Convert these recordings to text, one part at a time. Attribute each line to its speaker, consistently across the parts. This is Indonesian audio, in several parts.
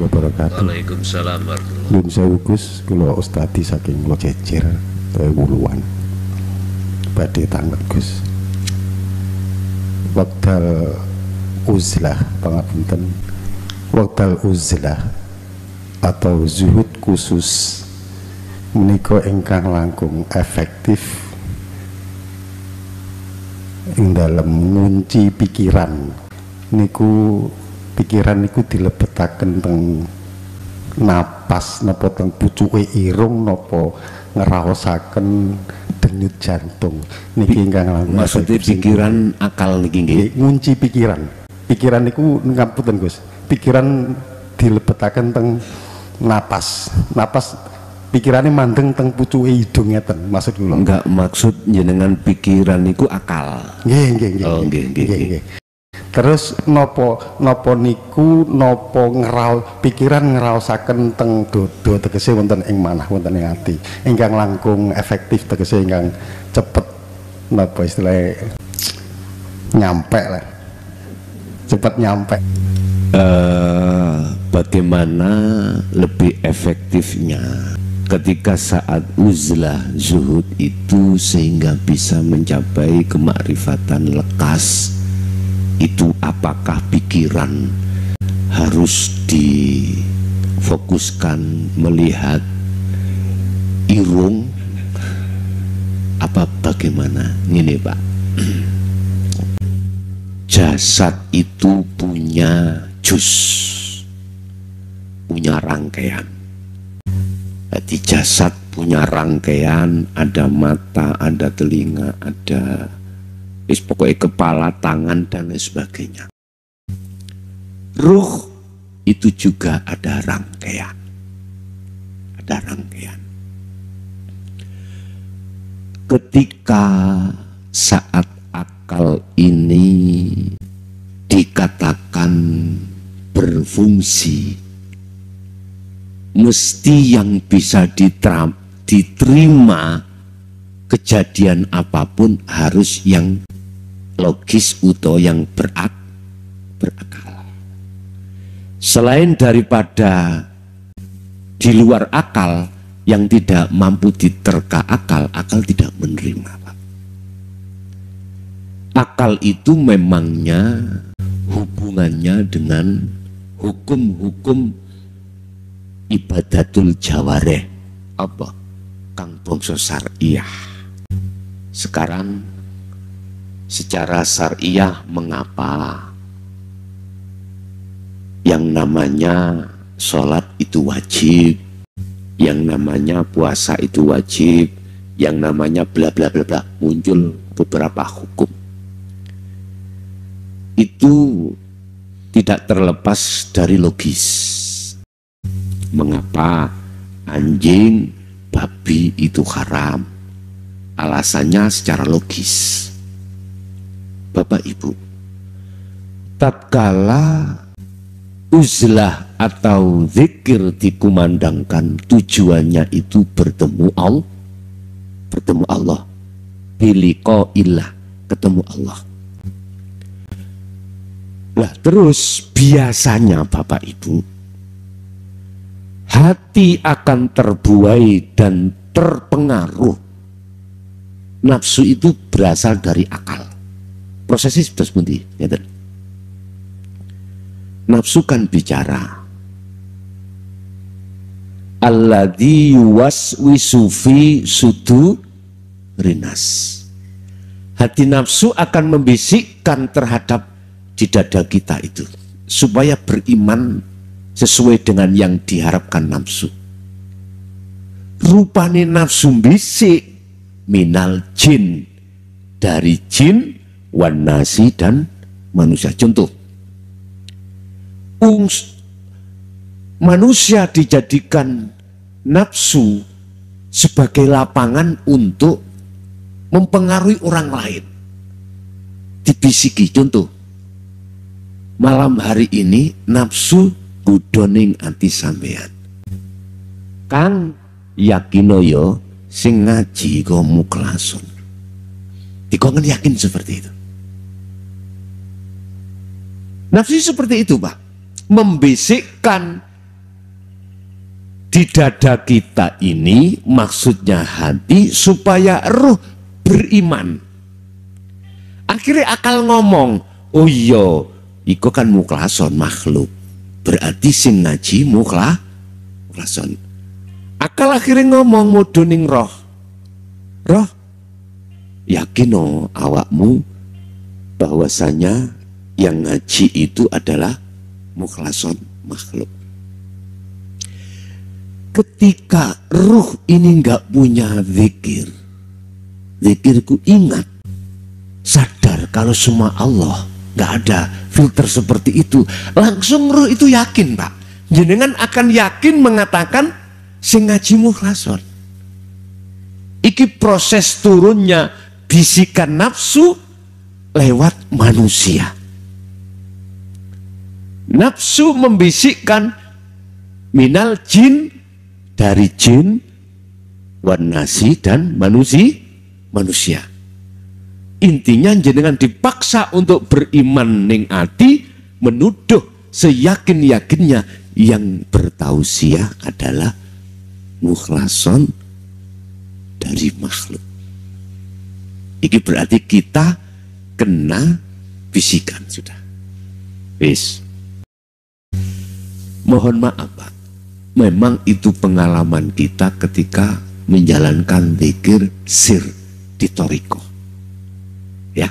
Speaker 1: wabarakatuh.
Speaker 2: Waalaikumsalam warahmatullahi
Speaker 1: Nyun sewu Gus, kula ustadi saking kula jejer wuluan. Badhe tanget Gus. Wekdal uzlah pangapunten. Wekdal uzlah atau zuhud khusus menika ingkang langkung efektif ing dalem ngunci pikiran. Niku pikiran niku dilebetaken teng napas napa teng pucuke irung napa ngraosaken denyut jantung niki ingkang langkung.
Speaker 2: Maksudnya pikiran akal niki nggih.
Speaker 1: Ngunci pikiran. Pikiran niku ngapunten Gus. Pikiran dilebetaken teng napas. Napas pikirannya mandeng teng pucuke hidung ngeten maksud kula.
Speaker 2: Enggak, maksud jenengan pikiran niku akal.
Speaker 1: Nggih nggih nggih.
Speaker 2: Oh nggih nggih.
Speaker 1: Terus nopo niku nopo pikiran ngraosaken teng dodo tegese wonten ing manah wonten ing ati ingkang langkung efektif tegese ingkang cepet napa istilahnya nyampe lah cepet nyampe.
Speaker 2: Bagaimana lebih efektifnya ketika saat uzlah zuhud itu sehingga bisa mencapai kemakrifatan lekas? Itu apakah pikiran harus difokuskan melihat irung apa bagaimana? Ini Pak, jasad itu punya juz, punya rangkaian. Jadi jasad punya rangkaian, ada mata, ada telinga, ada pokoknya kepala, tangan, dan lain sebagainya. Ruh itu juga ada rangkaian. Ada rangkaian. Ketika saat akal ini dikatakan berfungsi, mesti yang bisa diterima kejadian apapun harus yang logis atau yang berakal. Selain daripada di luar akal yang tidak mampu diterka akal tidak menerima Pak. Akal itu memangnya hubungannya dengan hukum-hukum ibadatul jawareh apa? Kang bangsa syariah. Sekarang secara syariah mengapa yang namanya sholat itu wajib, yang namanya puasa itu wajib, yang namanya bla bla bla bla, muncul beberapa hukum. Itu tidak terlepas dari logis. Mengapa anjing, babi itu haram? Alasannya secara logis. Bapak Ibu, tatkala uzlah atau zikir dikumandangkan, tujuannya itu bertemu Allah, biliqaillah, ketemu Allah. Lah terus biasanya Bapak Ibu, hati akan terbuai dan terpengaruh. Nafsu itu berasal dari akal. Prosesnya sudah seperti ini. Nafsu kan bicara. Alladzi yuwaswisu fi sudurinas. Hati nafsu akan membisikkan terhadap di dada kita itu supaya beriman sesuai dengan yang diharapkan nafsu. Rupane nafsu bisik minal jin, dari jin, wan nasi, dan manusia. Contoh, manusia dijadikan nafsu sebagai lapangan untuk mempengaruhi orang lain, dibisiki. Contoh, malam hari ini nafsu gudoning ati sampean, Kang yakinoyo sing ngaji kok muklasun, dikongen yakin seperti itu. Nafsu seperti itu Pak, membisikkan di dada kita ini, maksudnya hati, supaya ruh beriman. Akhirnya akal ngomong, oh iya, iku kan mukhlason makhluk, berarti sing ngaji mukhlason. Akal akhirnya ngomong muduning roh, yakin no awakmu bahwasanya yang ngaji itu adalah mukhlason makhluk. Ketika ruh ini nggak punya zikir, zikirku ingat, sadar kalau semua Allah, nggak ada filter seperti itu, langsung ruh itu yakin, Pak. Jenengan akan yakin mengatakan sing ngaji mukhlason. Iki proses turunnya bisikan nafsu lewat manusia. Nafsu membisikkan minal jin, dari jin, wan nasi, dan manusia. Intinya jenengan dipaksa untuk beriman ning ati, menuduh seyakin-yakinnya yang bertausiah adalah mukhlason dari makhluk. Ini berarti kita kena bisikan sudah. Wis. Mohon maaf, Pak. Memang itu pengalaman kita ketika menjalankan zikir sir di Toriko. Ya.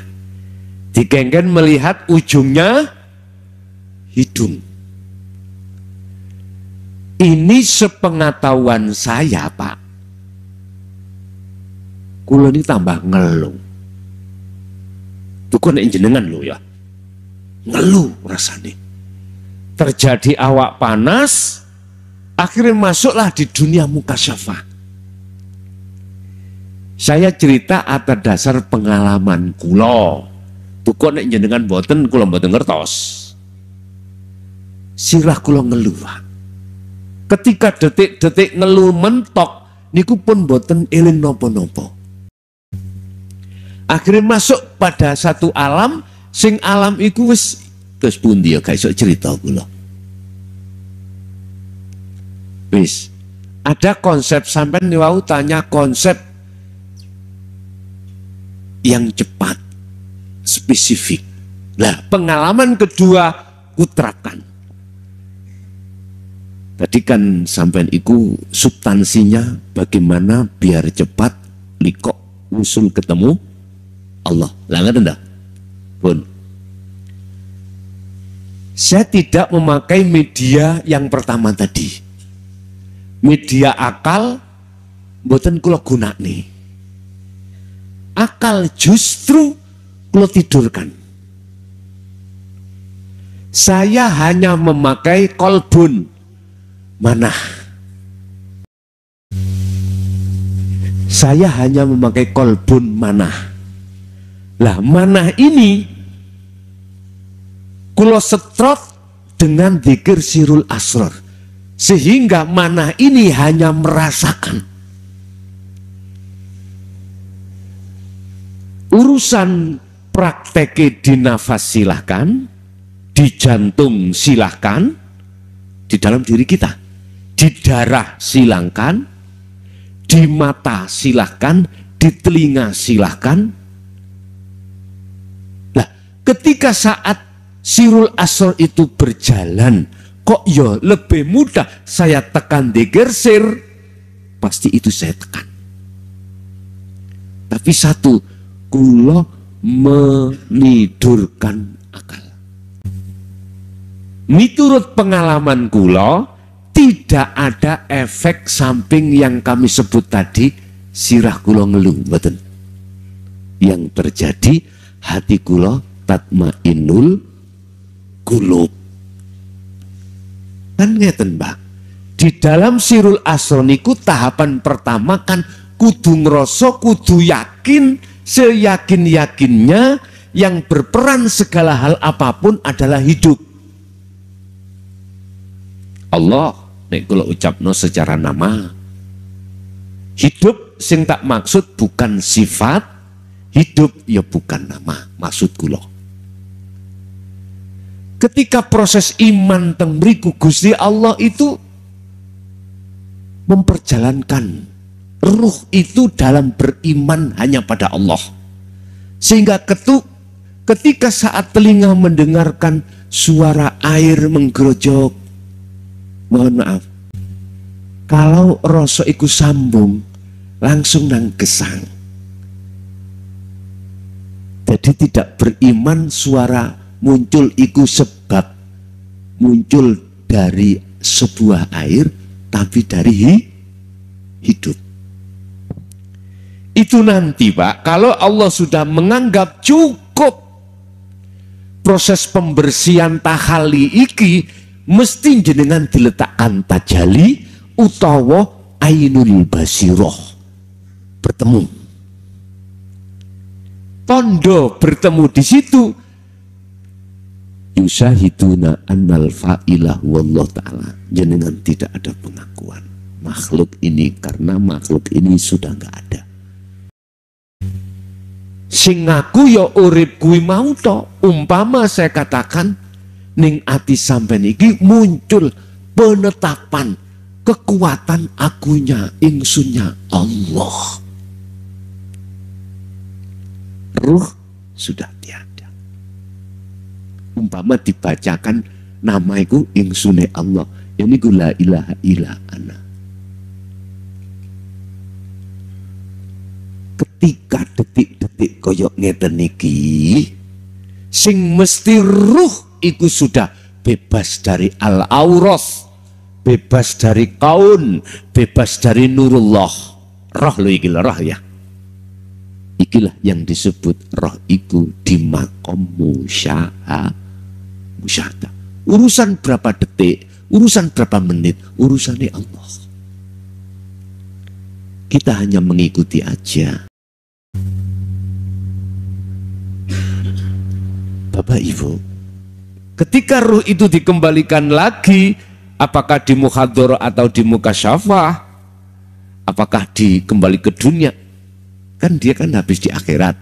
Speaker 2: Dikengken melihat ujungnya hidung. Ini sepengetahuan saya, Pak. Kulo ini tambah ngeluh. Tuh kok nek jenengan lho ya. Ngeluh rasane. Terjadi awak panas, akhirnya masuklah di dunia mukasyafah. Saya cerita atas dasar pengalaman kulo. Tuh kok nek jenengan boten, kulo boten ngertos. Sirah kulo ngeluh. Ketika detik-detik ngeluh mentok, niku pun boten eling nopo-nopo. Akhirnya masuk pada satu alam, sing alam iku wis terus pundi ya guys, cerita kula. Wis, ada konsep sampean niwau tanya konsep yang cepat, spesifik. Nah, pengalaman kedua kuterapkan. Tadi kan sampean iku substansinya bagaimana biar cepat likok usul ketemu Allah. Lah ngaten ta? Pun. Saya tidak memakai media yang pertama tadi. Media akal mboten kula gunakne. Akal justru kula tidurkan. Saya hanya memakai kolbun manah. Saya hanya memakai kolbun manah. Lah manah ini kulo setrot dengan dzikir sirul asrar, sehingga manah ini hanya merasakan. Urusan praktek di nafas silahkan, di jantung silahkan, di dalam diri kita, di darah silahkan, di mata silahkan, di telinga silahkan. Ketika saat sirul asrar itu berjalan, kok ya lebih mudah saya tekan dzikir sir, pasti itu saya tekan. Tapi satu, kula menidurkan akal. Miturut pengalaman kula, tidak ada efek samping yang kami sebut tadi, sirah kula ngeluh, betul. Yang terjadi hati kula tatmainnul qulub. Kan ngeten, Mbak. Di dalam sirul asrar niku tahapan pertama kan kudu ngrasa, kudu yakin, seyakin-yakinnya yang berperan segala hal apapun adalah hidup. Allah nek kula ucapno secara nama. Hidup sing tak maksud bukan sifat, hidup ya bukan nama, maksud kula. Ketika proses iman teng mriku Gusti Allah itu memperjalankan ruh itu dalam beriman hanya pada Allah. Sehingga ketika saat telinga mendengarkan suara air menggerojok, mohon maaf, kalau rasa iku sambung langsung nang gesang. Jadi tidak beriman suara muncul iku sebab muncul dari sebuah air, tapi dari hidup. Itu nanti Pak, kalau Allah sudah menganggap cukup proses pembersihan tahali iki, mesti jenengan diletakkan tajali utawa ainul basiroh, bertemu. Tondo bertemu di situ. Yusahiduna annal fa'ilah wallahu ta'ala. Jenengan tidak ada pengakuan makhluk ini, karena makhluk ini sudah nggak ada. Sing ngaku ya urip kuwi mau to. Umpama saya katakan ning ati sampean iki muncul penetapan kekuatan akunya ingsunnya Allah. Ruh sudah tiada. Umpama dibacakan nama iku insune Allah, ini la ilaha illa ana. Ketika detik-detik koyok ngeten niki, sing mesti ruh iku sudah bebas dari al-auras, bebas dari kaun, bebas dari nurullah. Roh lo iki roh ya. Ikilah yang disebut roh iku di makom musyahada. Urusan berapa detik, urusan berapa menit, urusannya Allah. Kita hanya mengikuti aja. Bapak Ibu, ketika ruh itu dikembalikan lagi, apakah di muhadharah atau di mukasyafah, apakah dikembali ke dunia, kan dia kan habis di akhirat,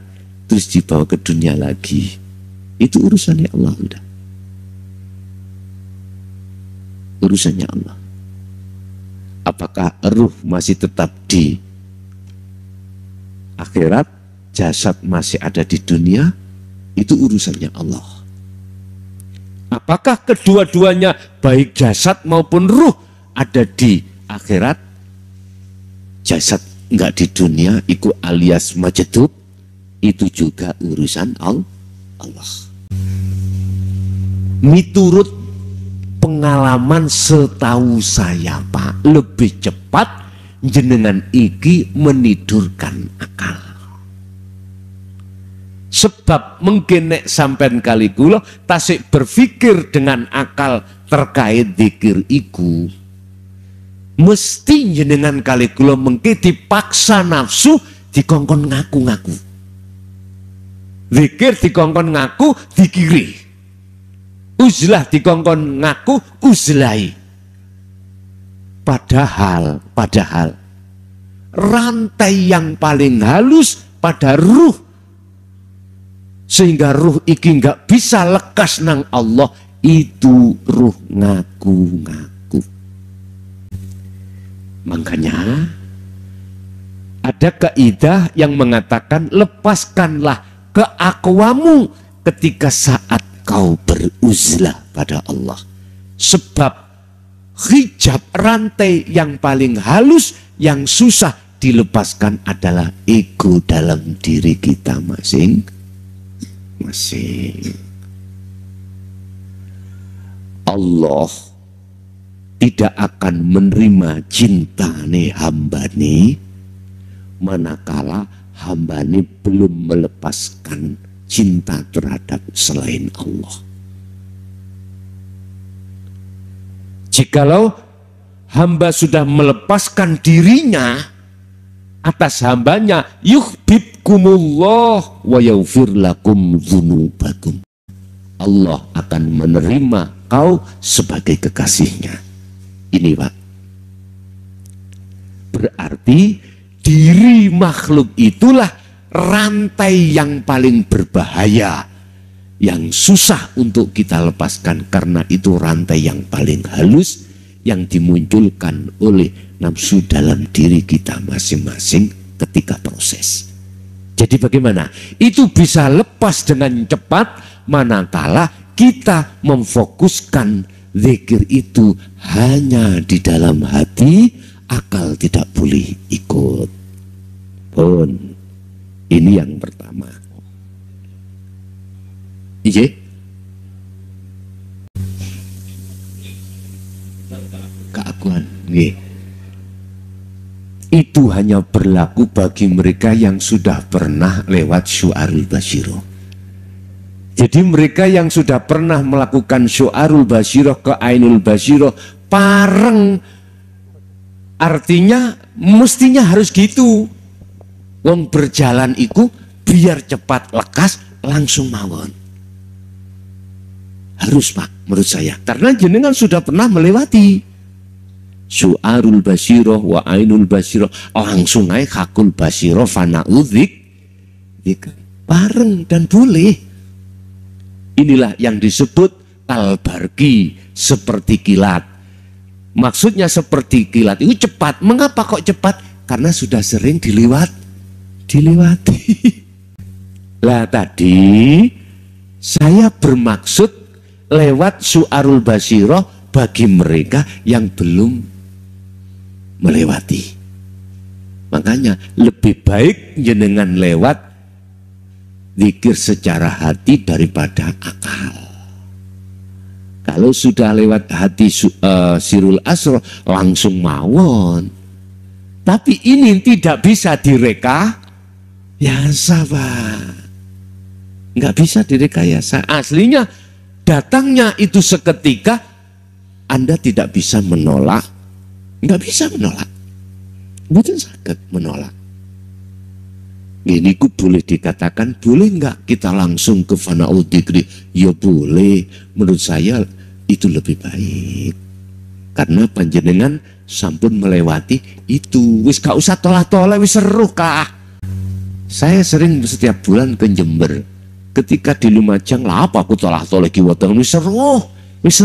Speaker 2: terus dibawa ke dunia lagi, itu urusannya Allah. Udah urusannya Allah. Apakah ruh masih tetap di akhirat, jasad masih ada di dunia, itu urusannya Allah. Apakah kedua-duanya baik jasad maupun ruh ada di akhirat, jasad enggak di dunia, itu alias majdub, itu juga urusan Allah. Miturut pengalaman setahu saya Pak, lebih cepat jenengan iki menidurkan akal. Sebab mungkin nek sampean kali kula tasik berpikir dengan akal terkait zikir iku, mesti jenengan kali kula mengki dipaksa nafsu dikongkon ngaku-ngaku. Zikir dikongkon ngaku dikiri. Uzlah dikongkon ngaku uzlai. Padahal rantai yang paling halus pada ruh, sehingga ruh iki nggak bisa lekas nang Allah, itu ruh ngaku-ngaku. Makanya ada kaidah yang mengatakan lepaskanlah keakwamu ketika saat kau beruzlah pada Allah. Sebab hijab rantai yang paling halus, yang susah dilepaskan adalah ego dalam diri kita masing-masing. Allah tidak akan menerima cintane hambane manakala hambane belum melepaskan cinta terhadap selain Allah. Jikalau hamba sudah melepaskan dirinya atas hambanya, yuhibbukumullah wa yaghfir lakum dzunubakum. Allah akan menerima kau sebagai kekasihnya. Ini Pak, berarti diri makhluk itulah rantai yang paling berbahaya, yang susah untuk kita lepaskan, karena itu rantai yang paling halus, yang dimunculkan oleh nafsu dalam diri kita masing-masing ketika proses. Jadi bagaimana? Itu bisa lepas dengan cepat manakala kita memfokuskan zikir itu hanya di dalam hati, akal tidak boleh ikut. Pun, ini yang pertama. Iya? Keakuan, nggih. Itu hanya berlaku bagi mereka yang sudah pernah lewat syu'arul basyirah. Jadi mereka yang sudah pernah melakukan syu'arul basyirah ke ainul basyirah pareng, artinya mestinya harus gitu. Wong berjalan itu biar cepat lekas langsung mawon. Harus Pak, menurut saya, karena jenengan sudah pernah melewati syu'arul basyirah wa ainul basyirah, langsung naik hakul basyirah fana'udzik bareng dan boleh. Inilah yang disebut al-barqi, seperti kilat. Maksudnya seperti kilat itu cepat. Mengapa kok cepat? Karena sudah sering dilewati. Lah tadi saya bermaksud lewat syu'arul basyirah bagi mereka yang belum melewati. Makanya lebih baik jenengan lewat zikir secara hati daripada akal. Kalau sudah lewat hati sirul asro langsung mawon. Tapi ini tidak bisa direkayasa, Pak. Nggak bisa direkayasa. Aslinya datangnya itu seketika, Anda tidak bisa menolak. Nggak bisa menolak. Betul sakit menolak. Ini ku boleh dikatakan, boleh nggak kita langsung ke fana'ud dzikri? Ya boleh, menurut saya itu lebih baik. Karena panjenengan sampun melewati itu, wis gak usah tolak-tolak, wis seru kah? Saya sering setiap bulan ke Jember. Ketika di Lumajang, lah apa aku tolak-tolak ki wonten wis seru. Wis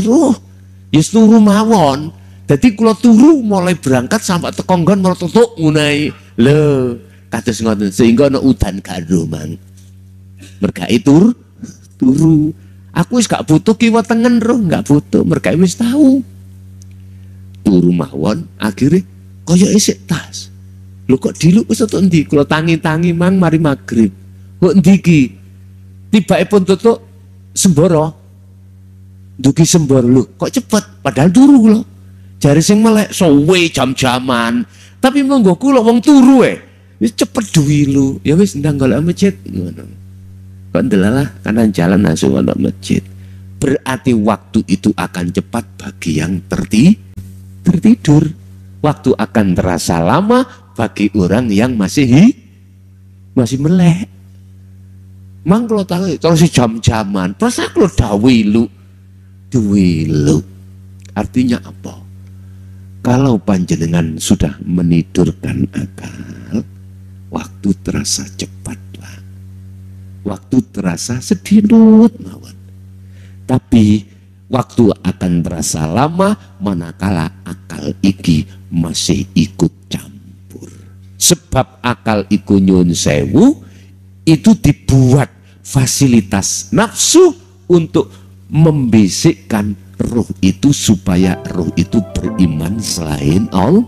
Speaker 2: turu mawon. Jadi kalau turu mulai berangkat sampai tekonggon mau tutuk ngunai. Lho, kados ngoten sehingga ana udan karo mang. Mergae turu. Aku wis gak butuh kiwa tengen roh, gak butuh, mergae wis tahu. Turu mawon akhirnya kaya isik tas. Lho kok diluk wis tutuk endi? Kula tangi-tangi mang mari magrib. Kok endi iki? Tibakipun tutuk Semboro. Dugi Semboro lho, kok cepet padahal turu kula. Jare sing melek sowe jam-jaman. Tapi monggo kula wong turu wis cepet duwilu. Ya wis ndang golek masjid ngono. Kok ndelalah kanan jalan langsung ana masjid. Berarti waktu itu akan cepat bagi yang tertidur. Waktu akan terasa lama bagi orang yang masih melek. Mang kalau tahu terus jam-jaman, terus aku dawilu. Artinya apa? Kalau panjenengan sudah menidurkan akal, waktu terasa cepat, Pak. Waktu terasa sedinut mawon. Tapi waktu akan terasa lama manakala akal iki masih ikut campur. Sebab akal iku nyun sewu itu dibuat fasilitas nafsu untuk membisikkan roh itu supaya roh itu beriman selain Allah.